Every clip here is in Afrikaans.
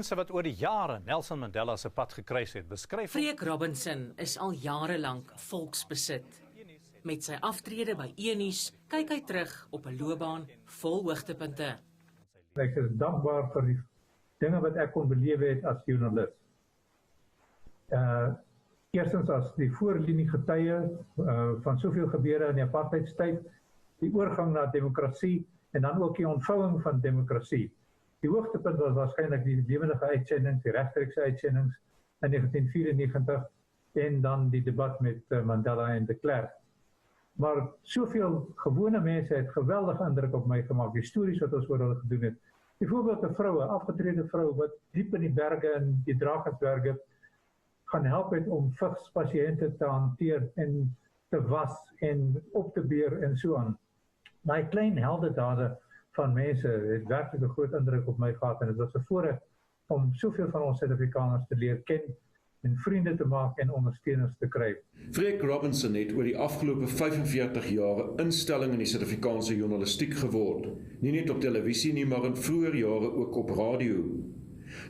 mense wat oor die jare Nelson Mandela se pad gekruis het, beskryf Freek Robinson is al jare lank volksbesit. Met sy aftrede by E-nuus kyk hy terug op 'n loopbaan vol hoogtepunte. Ek is dankbaar vir die dinge wat ek kon belewe het as joernalis. Eerstens as die voorlinie getuie van soveel gebeure in die apartheidstyd, die oorgang na demokrasie en dan ook die ontvouing van demokrasie. Die hoogtepunt was waarskynlik die lewendige uitsendings, die regstreekse uitsendings in 1994 en dan die debat met Mandela en de Klerk. Maar soveel gewone mense het geweldige indruk op my gemaak, die stories wat ons oor hulle gedoen het. Byvoorbeeld 'n vrou, 'n afgetrede vrou wat diep in die berge en die Drakensberge gaan help het om vigspasiënte te hanteer en te was en op te beer en so aan. Daai klein heldedade van mense het werklik 'n groot indruk op my gehad en dit was 'n voorreg om soveel van ons Suid-Afrikaners te leer ken en vriende te maak en ondersteuners te kry. Freek Robinson het oor die afgelope 45 jare instelling in die Suid-Afrikaanse journalistiek geword. Nie net op televisie nie, maar in vroeër jare ook op radio.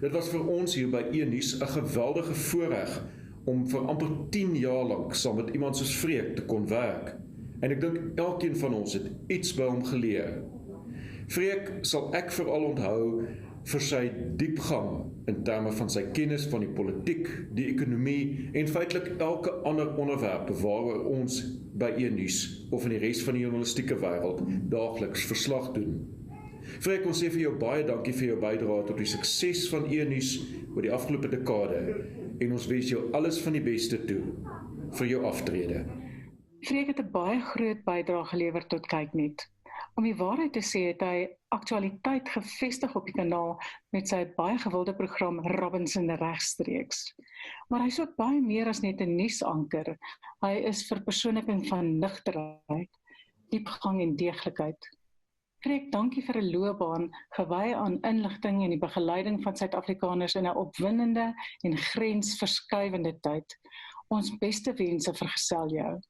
Dit was vir ons hier by E-nuus 'n geweldige voorreg om vir amper 10 jaar lank saam met iemand soos Freek te kon werk. En ek dink elkeen van ons het iets by hom geleer. Freek sal ek veral onthou vir sy diepgang in terme van sy kennis van die politiek, die ekonomie en feitelik elke ander onderwerp waaroor ons by E-nuus of in die res van die journalistieke wêreld daagliks verslag doen. Freek, ons sê vir jou baie dankie vir jou bydrae tot die sukses van E-nuus oor die afgelope dekade en ons wens jou alles van die beste toe vir jou aftrede. Freek het 'n baie groot bydrae gelewer tot Kyknet. Om die waarheid te sê het hy aktualiteit gevestig op die kanaal met sy baie gewilde program Robinson Regstreeks. Maar hy is ook baie meer as net 'n nuusanker. Hy is verpersoonliking van nugterheid, diepgang en deeglikheid. Freek, dankie vir 'n loopbaan gewy aan inligting en die begeleiding van Suid-Afrikaners in 'n opwindende en grensverskuivende tyd. Ons beste wense vergesel jou.